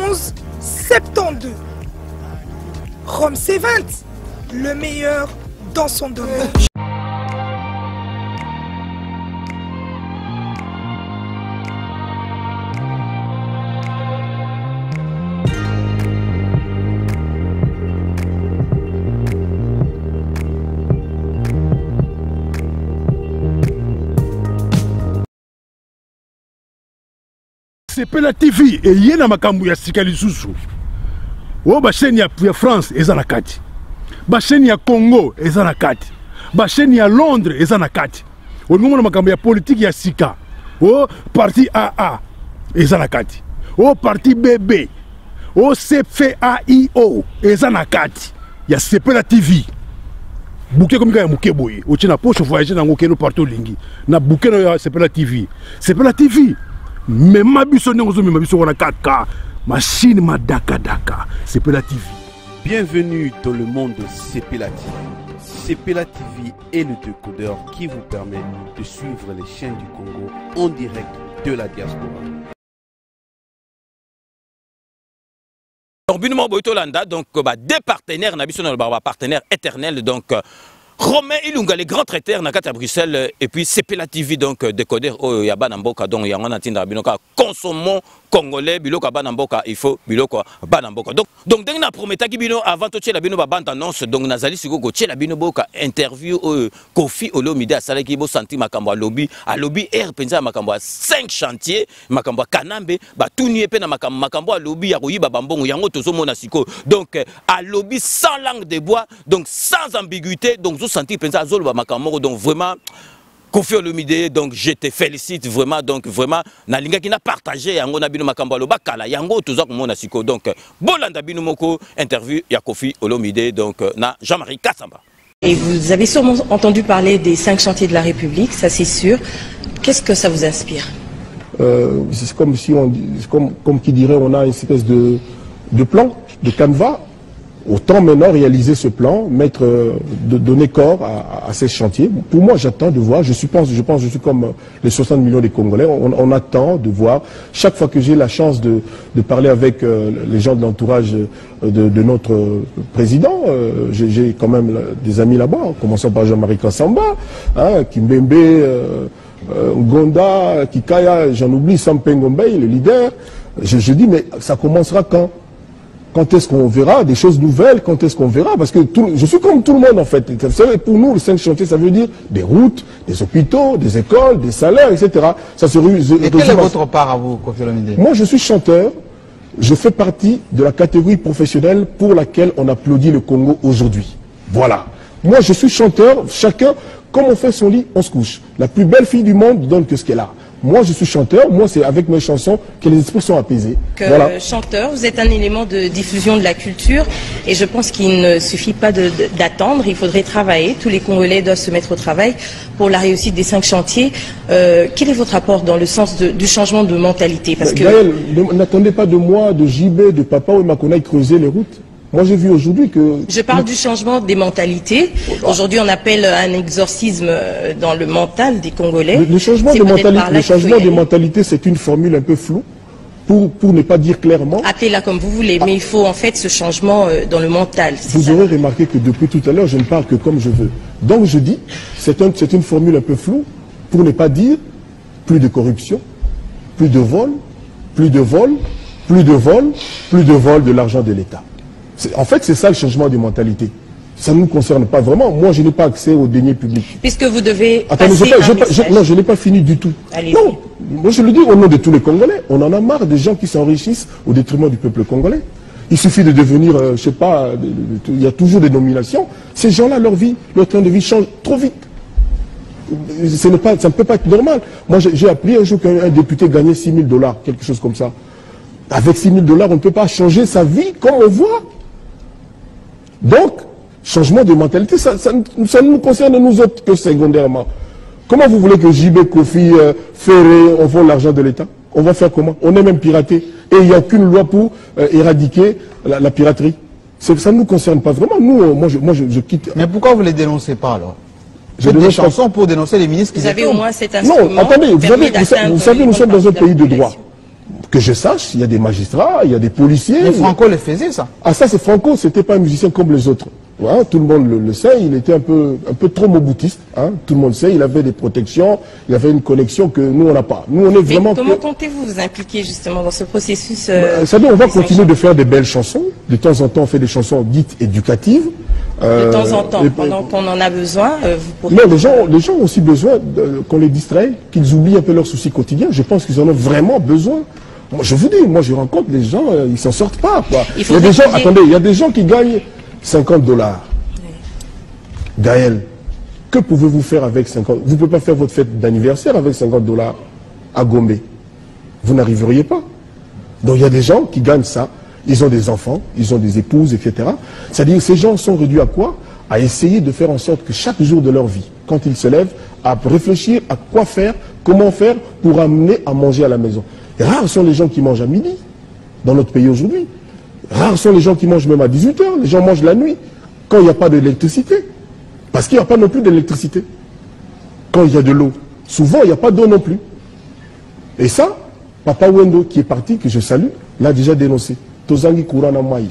11 72. Rome C20, le meilleur dans son domaine. Sepela TV et yena makambu ya sikali susu. O ba chaîne ya France eza na kati. Ba chaîne ya Congo eza na kati. Ba chaîne ya Londres eza na kati. O ngomona makambu ya politique ya sika. O parti AA eza na kati. O parti BB. O CFAIO eza na kati. Ya Sepela TV. Bouquet comme ya muke boye. O tina poche voyager na ngokeno partout lingi. Na bouquet na Sepela TV. Sepela TV. Mais ma biso n'engozo mais ma biso on a 4K machine ma daka Sepela TV. Bienvenue dans le monde de Sepela TV. Sepela TV est le décodeur qui vous permet de suivre les chaînes du Congo en direct de la diaspora. Donc Binumo Boitolanda donc des partenaires na biso na partenaire éternel donc Romain Ilunga, les grands traiteurs à Bruxelles, et puis Sepela TV, donc décodeur au Yabanamboka, donc Yangana Tinda Binoka, consommons congolais, Biloka Banamboka, il faut Biloka Banamboka. Donc, dès que nous promettons que avant de la Bino bande annonce, donc Nazali Sigo, la Bino Boka, interview Kofi Olomide à Salakibo Santi Makambo à lobby Air Penza Makambo à 5 chantiers, Makambo à Kanambe, Batuni Pena Makambo à lobby à Rouyi Babambon, Yango Tozo Monasiko. Donc, à lobby sans langue de bois, donc sans ambiguïté, donc senti pensa zolo makamoro donc vraiment Kofi Olomide donc je te félicite vraiment donc vraiment na linga qui n'a partagé yango na bino makambo lo bakala yango toza ko mona siko donc bolanda bino moko interview ya Kofi Olomide donc na Jean-Marie Kassamba. Et vous avez sûrement entendu parler des 5 chantiers de la République, ça c'est sûr. Qu'est-ce que ça vous inspire? C'est comme si comme qui dirait on a une espèce de plan, de canevas. Autant maintenant réaliser ce plan, donner corps à ces chantiers. Pour moi, j'attends de voir, je suis comme les 60 millions de Congolais, on attend de voir. Chaque fois que j'ai la chance de parler avec les gens de l'entourage de notre président, j'ai quand même des amis là-bas, en commençant par Jean-Marie Kassamba, Kimbembe, Gonda, Kikaya, j'en oublie, Sampengombe, le leader. Je dis, mais ça commencera quand? Quand est-ce qu'on verra des choses nouvelles? Quand est-ce qu'on verra? Parce que je suis comme tout le monde en fait. Pour nous, les 5 chantiers, ça veut dire des routes, des hôpitaux, des écoles, des salaires, etc. Ça se Et quelle est votre part à vous, Kofi Olomide? Moi, je suis chanteur. Je fais partie de la catégorie professionnelle pour laquelle on applaudit le Congo aujourd'hui. Voilà. Moi, je suis chanteur. Chacun, comme on fait son lit, on se couche. La plus belle fille du monde donne que ce qu'elle a. Moi, je suis chanteur. Moi, c'est avec mes chansons que les esprits sont apaisés. Voilà. Chanteur, vous êtes un élément de diffusion de la culture. Et je pense qu'il ne suffit pas d'attendre. Il faudrait travailler. Tous les Congolais doivent se mettre au travail pour la réussite des 5 chantiers. Quel est votre rapport dans le sens du changement de mentalité? Parce que... Gaël, n'attendez pas de moi, de JB, de Papa ou Makonaï creuser les routes. Moi, j'ai vu aujourd'hui que... Je parle du changement des mentalités. Aujourd'hui, on appelle un exorcisme dans le mental des Congolais. Le changement des mentalités, c'est une formule un peu floue, pour ne pas dire clairement. Appelez-la comme vous voulez, mais il faut en fait ce changement dans le mental. Vous aurez remarqué que depuis tout à l'heure, je ne parle que comme je veux. Donc je dis, c'est une formule un peu floue, pour ne pas dire plus de corruption, plus de vol, plus de vol, plus de vol, plus de vol de l'argent de l'État. En fait, c'est ça le changement de mentalité. Ça ne nous concerne pas vraiment. Moi, je n'ai pas accès aux deniers publics. Puisque vous devez... Attendez, non, je n'ai pas fini du tout. Non, moi je le dis au nom de tous les Congolais. On en a marre des gens qui s'enrichissent au détriment du peuple congolais. Il suffit de devenir, je ne sais pas, il y a toujours des nominations. Ces gens-là, leur train de vie change trop vite. ça ne peut pas être normal. Moi, j'ai appris un jour qu'un député gagnait $6 000, quelque chose comme ça. Avec $6 000, on ne peut pas changer sa vie comme on voit. Donc, changement de mentalité, ça ne nous concerne nous autres que secondairement. Comment vous voulez que JB, Kofi, Ferré, on vole l'argent de l'État? On va faire comment? On est même piraté. Et il n'y a aucune loi pour éradiquer la piraterie. Ça ne nous concerne pas vraiment. Nous, moi, je quitte. Mais pourquoi vous ne les dénoncez pas alors? J'ai des chansons pour dénoncer les ministres qui... Vous avez au moins cet instrument. Non, attendez, vous savez, nous sommes dans un pays de droit. Que je sache, il y a des magistrats, il y a des policiers. Mais Franco le faisait, ça. Ah, ça, c'est Franco, c'était pas un musicien comme les autres. Ouais, tout le monde le sait, il était un peu trop moboutiste. Hein, tout le monde sait, il avait des protections, il avait une connexion que nous, on n'a pas. Nous, on est vraiment... Mais comment comptez-vous vous impliquer justement dans ce processus ça dit, on va continuer de faire des belles chansons. De temps en temps, on fait des chansons dites éducatives. De temps en temps, pendant qu'on en a besoin, vous pourrez... Non, les gens ont aussi besoin qu'on les distraie, qu'ils oublient un peu leurs soucis quotidiens. Je pense qu'ils en ont vraiment besoin. Moi, je vous dis, moi je rencontre des gens, ils s'en sortent pas, quoi. Il y a des gens, attendez, il y a des gens qui gagnent $50. Oui. Gaël, que pouvez-vous faire avec 50? Vous ne pouvez pas faire votre fête d'anniversaire avec $50 à Gombe. Vous n'arriveriez pas. Donc il y a des gens qui gagnent ça. Ils ont des enfants, ils ont des épouses, etc. C'est-à-dire ces gens sont réduits à quoi? À essayer de faire en sorte que chaque jour de leur vie, quand ils se lèvent, à réfléchir à quoi faire, comment faire pour amener à manger à la maison. Et rares sont les gens qui mangent à midi dans notre pays aujourd'hui. Rares sont les gens qui mangent même à 18 h. Les gens mangent la nuit quand il n'y a pas d'électricité. Parce qu'il n'y a pas non plus d'électricité. Quand il y a de l'eau, souvent il n'y a pas d'eau non plus. Et ça, Papa Wendo, qui est parti, que je salue, l'a déjà dénoncé. Tozangi Kourana Maï.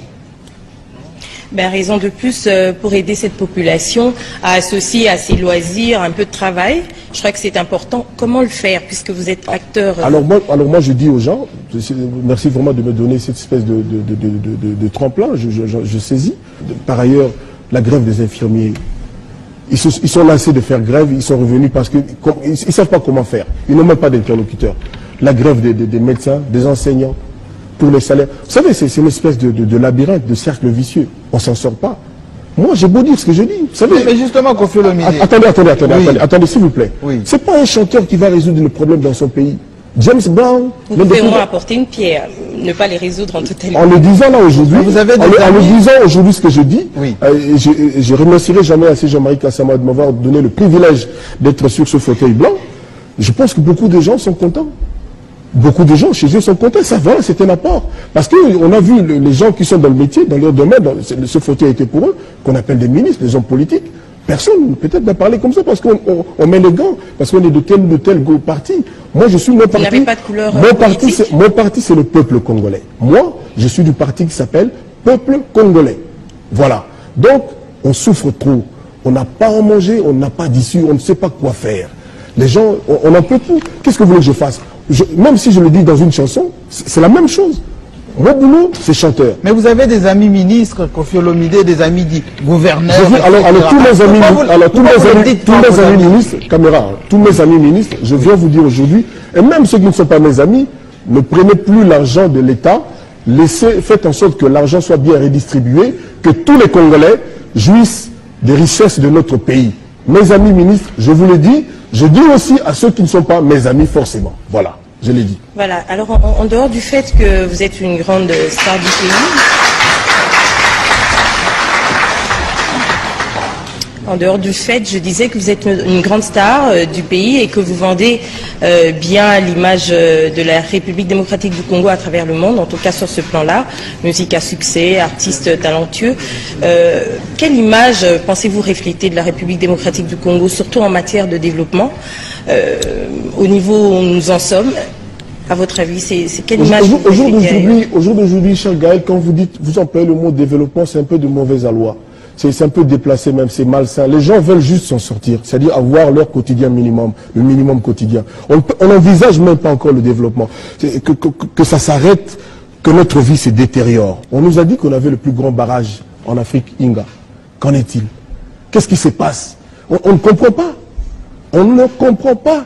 Ben, raison de plus pour aider cette population à associer à ses loisirs un peu de travail. Je crois que c'est important. Comment le faire puisque vous êtes acteur alors moi je dis aux gens, merci vraiment de me donner cette espèce de tremplin, je saisis. Par ailleurs, la grève des infirmiers, ils sont lassés de faire grève, ils sont revenus parce qu'ils ne savent pas comment faire. Ils n'ont même pas d'interlocuteur. La grève des médecins, des enseignants, pour les salaires. Vous savez, c'est une espèce de labyrinthe, de cercle vicieux. On ne s'en sort pas. Moi, j'ai beau dire ce que je dis. Vous savez, mais justement, Kofi Olomide... Attendez, s'il vous plaît. Oui. C'est pas un chanteur qui va résoudre le problème dans son pays. James Brown... Vous pouvez au moins apporter une pierre, ne pas les résoudre en totalité. En le disant là aujourd'hui, en le disant aujourd'hui ce que je dis, oui. Je ne remercierai jamais assez Jean-Marie Kassama de m'avoir donné le privilège d'être sur ce fauteuil blanc. Je pense que beaucoup de gens sont contents. Beaucoup de gens chez eux sont contents. Ça, voilà, c'est un apport. Parce qu'on a vu les gens qui sont dans le métier, dans leur domaine, ce fauteuil était pour eux, qu'on appelle des ministres, des hommes politiques. Personne, peut-être, n'a parlé comme ça parce qu'on met les gants, parce qu'on est de tel ou tel parti. Moi, je suis mon parti. Vous n'avez pas de couleur politique. Mon parti, c'est le peuple congolais. Moi, je suis du parti qui s'appelle Peuple Congolais. Voilà. Donc, on souffre trop. On n'a pas à manger, on n'a pas d'issue, on ne sait pas quoi faire. Les gens, on n'en peut plus. Qu'est-ce que vous voulez que je fasse? Même si je le dis dans une chanson, c'est la même chose. Mon boulot, c'est chanteur. Mais vous avez des amis ministres, Kofi Olomide, des amis gouverneurs. Alors tous mes amis ministres, caméra, tous mes amis ministres, je viens vous dire aujourd'hui, et même ceux qui ne sont pas mes amis, ne prenez plus l'argent de l'État, faites en sorte que l'argent soit bien redistribué, que tous les Congolais jouissent des richesses de notre pays. Mes amis ministres, je vous le dis, je dis aussi à ceux qui ne sont pas mes amis forcément. Voilà, je l'ai dit. Voilà, alors en dehors du fait que vous êtes une grande star du pays, en dehors du fait, je disais que vous êtes une grande star du pays et que vous vendez bien l'image de la République démocratique du Congo à travers le monde, en tout cas sur ce plan-là, musique à succès, artistes talentueux. Quelle image pensez-vous refléter de la République démocratique du Congo, surtout en matière de développement, au niveau où nous en sommes? À votre avis, c'est quelle image au jour d'aujourd'hui, cher Gaël, quand vous employez le mot développement, c'est un peu de mauvaise aloi. C'est un peu déplacé même, c'est malsain. Les gens veulent juste s'en sortir, c'est-à-dire avoir leur quotidien minimum, le minimum quotidien. On n'envisage même pas encore le développement. Que ça s'arrête, que notre vie se détériore. On nous a dit qu'on avait le plus grand barrage en Afrique, Inga. Qu'en est-il? Qu'est-ce qui se passe? On ne comprend pas. On ne comprend pas.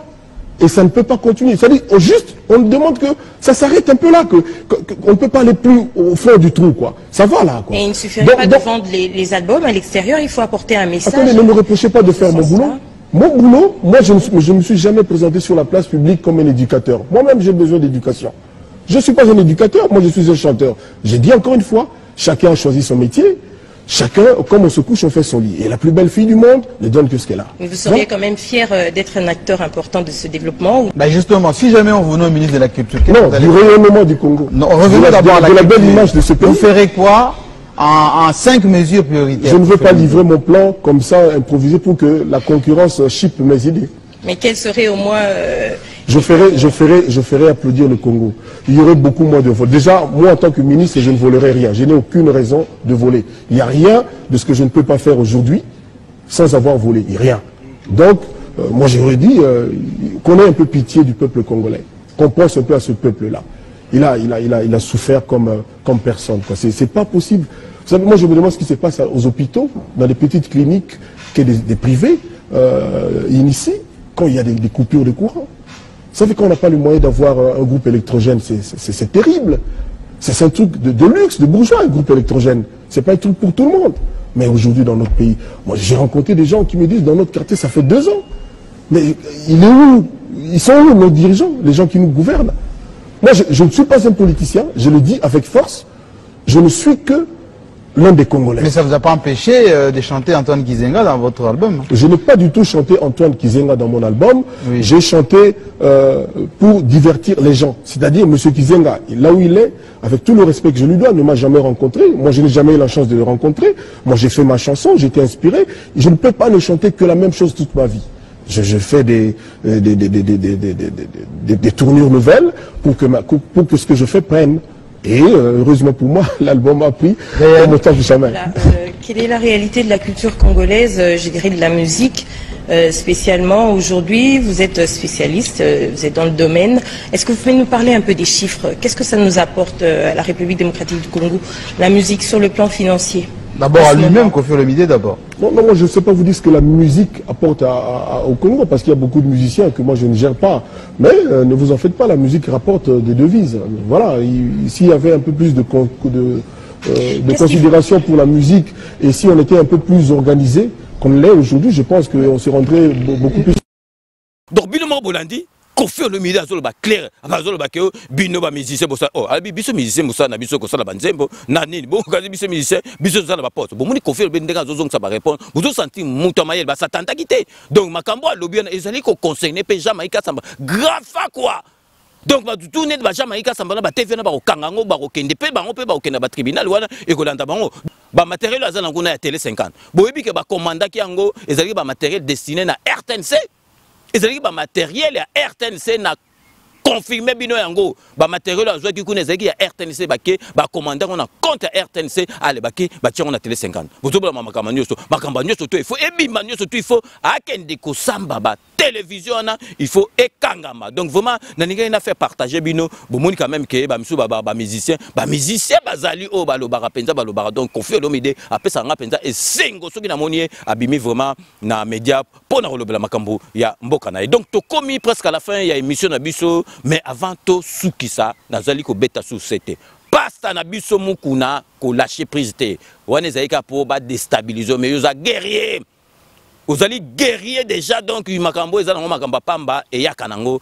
Et ça ne peut pas continuer. C'est-à-dire, juste, on demande que ça s'arrête un peu là, qu'on ne peut pas aller plus au fond du trou, quoi. Ça va là, quoi. Et il ne suffirait pas de vendre les albums à l'extérieur, il faut apporter un message. Attendez, ne me reprochez pas de faire mon boulot. Mon boulot, moi je ne me suis jamais présenté sur la place publique comme un éducateur. Moi-même j'ai besoin d'éducation. Je ne suis pas un éducateur, moi je suis un chanteur. J'ai dit encore une fois, chacun a choisi son métier. Chacun, comme on se couche, on fait son lit. Et la plus belle fille du monde ne donne que ce qu'elle a. Mais vous seriez quand même fier d'être un acteur important de ce développement ou... Bah justement, si jamais on vous nomme ministre de la Culture... Non, du rayonnement du Congo. Non, revenons d'abord à la belle image de ce pays. Vous ferez quoi en 5 mesures prioritaires? Je ne veux pas livrer mon plan comme ça, improvisé, pour que la concurrence chippe mes idées. Mais quel serait au moins... Je ferai applaudir le Congo. Il y aurait beaucoup moins de vols. Déjà, moi en tant que ministre, je ne volerai rien. Je n'ai aucune raison de voler. Il n'y a rien de ce que je ne peux pas faire aujourd'hui sans avoir volé. Il n'y a rien. Donc, moi j'aurais dit qu'on ait un peu pitié du peuple congolais. Qu'on pense un peu à ce peuple-là. Il a souffert comme personne. C'est pas possible. Vous savez, moi je me demande ce qui se passe aux hôpitaux, dans les petites cliniques, des privés, ici, quand il y a des coupures de courant. Vous savez qu'on n'a pas le moyen d'avoir un groupe électrogène, c'est terrible. C'est un truc de luxe, de bourgeois, un groupe électrogène. C'est pas un truc pour tout le monde. Mais aujourd'hui, dans notre pays, moi j'ai rencontré des gens qui me disent, dans notre quartier, ça fait 2 ans. Mais il est où? Ils sont où nos dirigeants, les gens qui nous gouvernent? Moi, je ne suis pas un politicien, je le dis avec force. Je ne suis que l'un des Congolais. Mais ça ne vous a pas empêché de chanter Antoine Kizenga dans votre album? Je n'ai pas du tout chanté Antoine Kizenga dans mon album. Oui. J'ai chanté pour divertir les gens. C'est-à-dire, M. Kizenga, là où il est, avec tout le respect que je lui dois, ne m'a jamais rencontré. Moi, je n'ai jamais eu la chance de le rencontrer. Moi, j'ai fait ma chanson, j'ai été inspiré. Je ne peux pas ne chanter que la même chose toute ma vie. Je fais des tournures nouvelles pour que ce que je fais prenne. Et heureusement pour moi, l'album a pris comme autant que jamais. Voilà, quelle est la réalité de la culture congolaise, je dirais de la musique spécialement aujourd'hui? Vous êtes spécialiste, vous êtes dans le domaine. Est-ce que vous pouvez nous parler un peu des chiffres? Qu'est-ce que ça nous apporte à la République démocratique du Congo, la musique sur le plan financier? D'abord à lui-même, Koffi Olomide d'abord. Non, moi je ne sais pas vous dire ce que la musique apporte au Congo, parce qu'il y a beaucoup de musiciens que moi je ne gère pas. Mais ne vous en faites pas, la musique rapporte des devises. Voilà, s'il y avait un peu plus de considération pour la musique, et si on était un peu plus organisé, comme l'est aujourd'hui, je pense qu'on se rendrait beaucoup plus... Donc, Binomo Bolandi, Koffi Olomide azoloba clair azoloba ke bino ba musicien bossa abi biso musicien bossa na biso ko sala banzembo na nini bo kazi biso musicien biso sala ba pote bo moni Koffi Olomide ndeka zozong sa ba répondre vous senti muto mayel ba satanta kité donc makambo alobi na ezali ko concerner pe Jamaïca samba grave quoi. Donc ba tourner ba Jamaïca samba na ba TV na ba ko kangango ba ko kende pe bango pe ba ko kende ba tribunal wana e ko landa bango ba matériel azana nguna ya télé 50 bo yebi ke ba commandaki yango ezali ba matériel destiné na RTNC. Et c'est un matériel à RTNC n'a confirmé bino yango ba matériel à qui connaît qui à RTNC baké ba commandant on a compte à RTNC allez baké ba tiens on a télé 50 vous tout ma campagne surtout il faut ebimano surtout il faut akende ko samba ba télévision il faut ekangama donc vraiment naninga ina fait partager bino bo moni quand même que ba misu ba musicien bazali o ba lo bara penza ba lo bara donc Koffi Olomide après ça nga penza et singo soki na moni abimi vraiment na média pour na relobela makambo ya mboka na donc to komi presque à la fin il y a émission na biso. Mais avant tout, Soukissa, nazali ko beta sous c'était. Pasta na biso mukuna ko lâcher prise te. Wane zaika pour ba déstabiliser mais yo za guerrier. Vous allez guerrier déjà donc makambo ezala makamba pamba et yakanango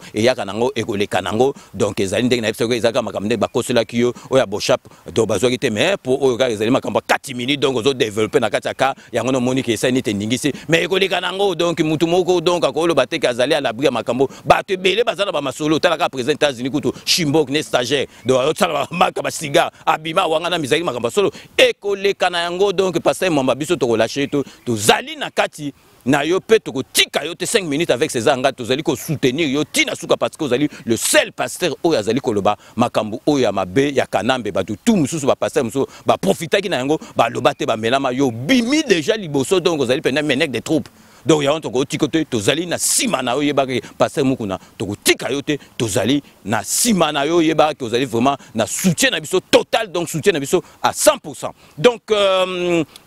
et ko le kanango donc ezali ndenge na biso ezaka makamde ba kosela kiyo oya boshap do bazwaki te mais pour oyo ezali makamba 4 minutes donc ozo développer na kataka yango no moni ke esani te ndingisi mais ko le kanango donc mutu moko donc akolo bateke azali à l'abri makambo ba te belé bazala ba masolo talaka président États-Unis kutu Chimbok ne stagiaire donc tsala maka ba siga abima wanga na mizaki makamba solo et ko le kanango donc passer mamba biso to lâcher to zali na kati na yo pe to tika yo te 5 minutes avec ces anga to zali ko soutenir yo tina suka parce que zali le seul pasteur o ya zali ko loba makambu o ya mabe ya kanambe ba tout mususu ba pasteur mususu ba profiter ki na yango ba loba te ba melama yo bimi déjà liboso donc zali pena menek des troupes donc ya on to tikote to zali na simana yo yeba ke pasteur mukuna to tika yo te to zali na simana yo yeba ke zali vraiment na soutien na biso total donc soutien na biso à 100%. Donc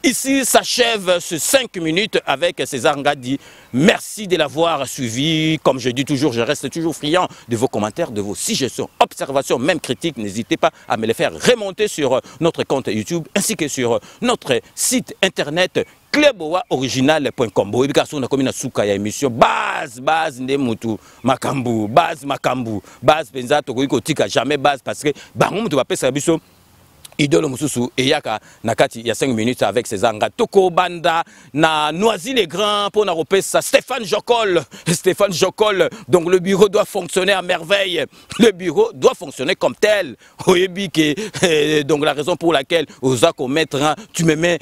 ici s'achève ce 5 minutes avec César Ngadi. Merci de l'avoir suivi. Comme je dis toujours, je reste toujours friand de vos commentaires, de vos suggestions, observations, même critiques. N'hésitez pas à me les faire remonter sur notre compte YouTube ainsi que sur notre site internet cleboaoriginal.com. Boyebi ka sona komi na suka ya émission base nde mutu makambu base penza to ko tika jamais base parce que bango mutu ba pesa biso idole mususu eyaka nakati ya 5 minutes avec César Nga toko banda na Noisy-les-Grands pour na repesa Stéphane Jocol. Donc le bureau doit fonctionner à merveille. Le bureau doit fonctionner comme tel. Oyebi que donc la raison pour laquelle Ozako mettre tu me mets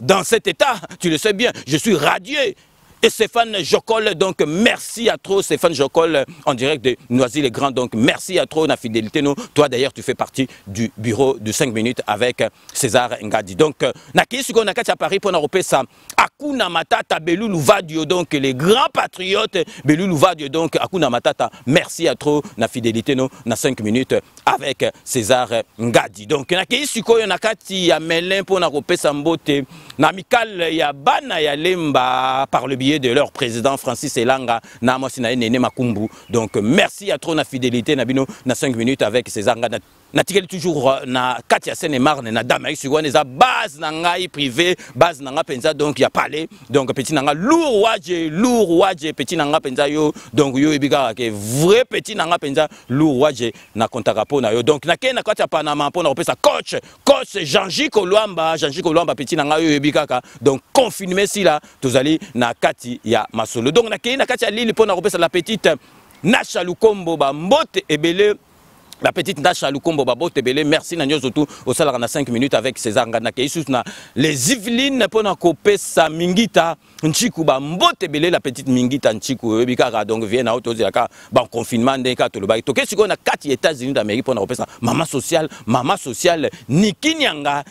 dans cet état, tu le sais bien, je suis radieux. Et Stéphane Jocol, donc merci à trop Stéphane Jocol en direct de Noisy-les-Grands. Donc merci à trop la fidélité. Nous. Toi d'ailleurs tu fais partie du bureau de 5 minutes avec César Ngadi. Donc Nakisuko Nakati à Paris pour nous ça. Akuna Matata Belou Vadio, donc les grands patriotes Belou Vadio, donc Akuna Matata. Merci à trop la fidélité nous na 5 minutes avec César Ngadi. Donc Nakisuko Nakati ya Melin pour nous ça mbote. Namikal ya Bana ya Lemba par le biais de leur président Francis Elanga na Mosina Nene Makumbu. Donc merci à trop na fidélité Nabino na 5 minutes avec César Ngadi. Natikeli toujours na Katia Seine-et-Marne na Damaï Sugo neza base na ngai privé base na nga penza donc ya palais donc petit na nga lourd wadje petit na nga penza yo donc yo ebika ke vrai petit na nga penza lourd wadje na kontaka po na yo donc na ke na Katia Panama po na repesa coach Jean-J Kolwamba petit na nga yo ebika ka donc confirmer si là tozali na Kati ya Masolo donc na ke na Katia Lili po na repesa la petite Nacha Lukombo ba mbote ebele. La petite Nacha Lukombo Babo Tebele, merci Nanyo Zotou au salaire en 5 minutes avec César Ngana Keisuna. Les Yvelines pour na couper sa Mingita Nchiku ba Mbotebele la petite Mingita Nchiku Bikara donc vient à auto zaka ban confinement ndeka to le bail. To qu'est-ce qu'on a 4 États-Unis d'Amérique pour na couper ça maman sociale Niki Nyanga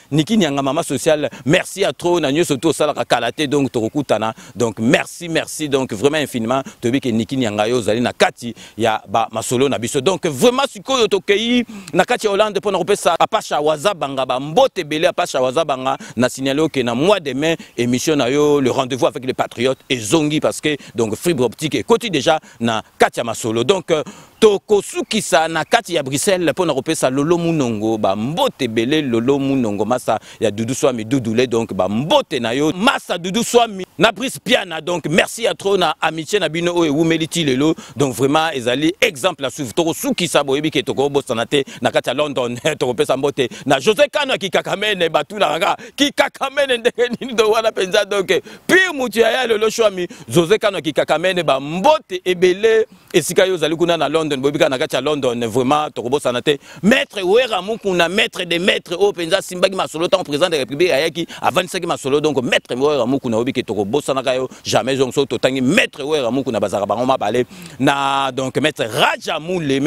maman sociale. Merci à trop Nanyo Zotou au salaire Kalate donc Torokutana. Donc merci donc vraiment infiniment Tobi que Niki Nyanga yo zali na kati ya ba masolo na biso. Donc vraiment siko Kei na kati ya Hollande pour na repesa Apacha Wazabanga ba mbote belé Apacha Wazabanga na signalé que na mois de mai émission na yo le rendez-vous avec les patriotes et Zongi parce que donc fibre optique et côté déjà na kati ya Masolo donc Tokosukisa na kati ya Bruxelles pour na repesa Lolo Munongo ba mbote belé Lolo Munongo massa ya Doudou Swami Doudoulé donc ba mbote na yo massa Doudou Swami na Brice Piana donc merci à trop na amitié na bino et Wumeliti lelo donc vraiment ezali exemple à suivre Tokosukisa boyebi ke toko Bosanate na kati ya London tokopesa mbote na José Kano ki kakamene batu na ranga ki kakamene ndeni do wana penza donc pire mutu ya lelo Swami José Kano ki kakamene ba mbote ebele esika yo zali kuna na London bobika na kati ya London vraiment tokobosanate maître Wera Mukuna maître des maîtres au penza Simbagi Masolo tant président de la République ayaki à 25 Masolo donc maître Wera Mukuna obiki tokobosanaka yo jamais donc so totangi maître Wera Mukuna bazara bango mabale na donc maître Rajamoule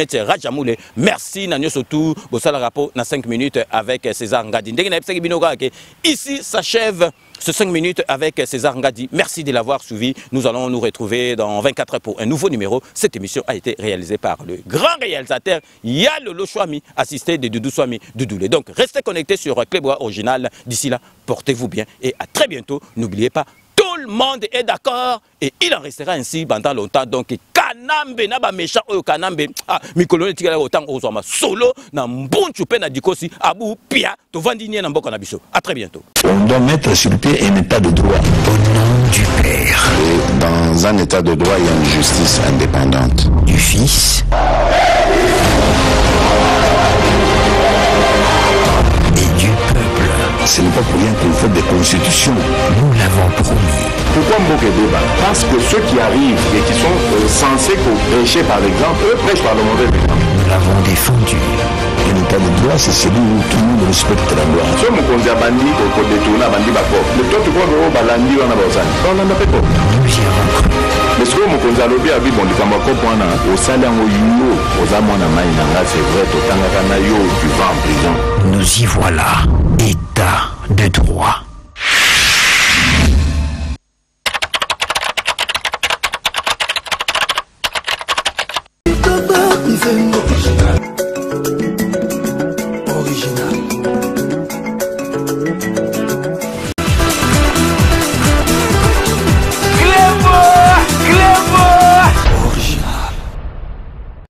merci Nanyo Sotou Bossala Rapo na 5 minutes avec César Ngadi. Ici s'achève ce 5 minutes avec César Ngadi. Merci de l'avoir suivi. Nous allons nous retrouver dans 24 heures pour un nouveau numéro. Cette émission a été réalisée par le grand réalisateur Yalolo Swami, assisté de Doudou Swami Doudoulé. Donc restez connectés sur Clébois Original. D'ici là, portez-vous bien et à très bientôt. N'oubliez pas, tout le monde est d'accord et il en restera ainsi pendant longtemps. Donc Kanambe na ba méchant oyo Kanambe mikolone tikala autant ozoma solo na mbunchu pe na dikosi abu pia to vandini na mboka na biso. À très bientôt. On doit mettre sur pied un état de droit au nom du Père. Et dans un état de droit, il y a une justice indépendante. Du Fils et du peuple. Ce n'est pas pour rien qu'on fait des constitutions. Nous l'avons promis. Pourquoi Mboké débat? Parce que ceux qui arrivent et qui sont censés prêcher par exemple, eux prêchent par le mauvais exemple. Nous l'avons défendu. Un état de droit, c'est celui où tout le monde respecte la loi. Si on me bandi, on détourne bandi bako. Le temps tu crois que balandi on a besoin. On n'en a pas. Nous y avons cru. Mais ce que mon konzalobi a dit bon du kamako pona au salaire au yuno aux amona maïnanga c'est vrai to tangana yo tu vas en prison. Nous y voilà. État de droit. Dizendo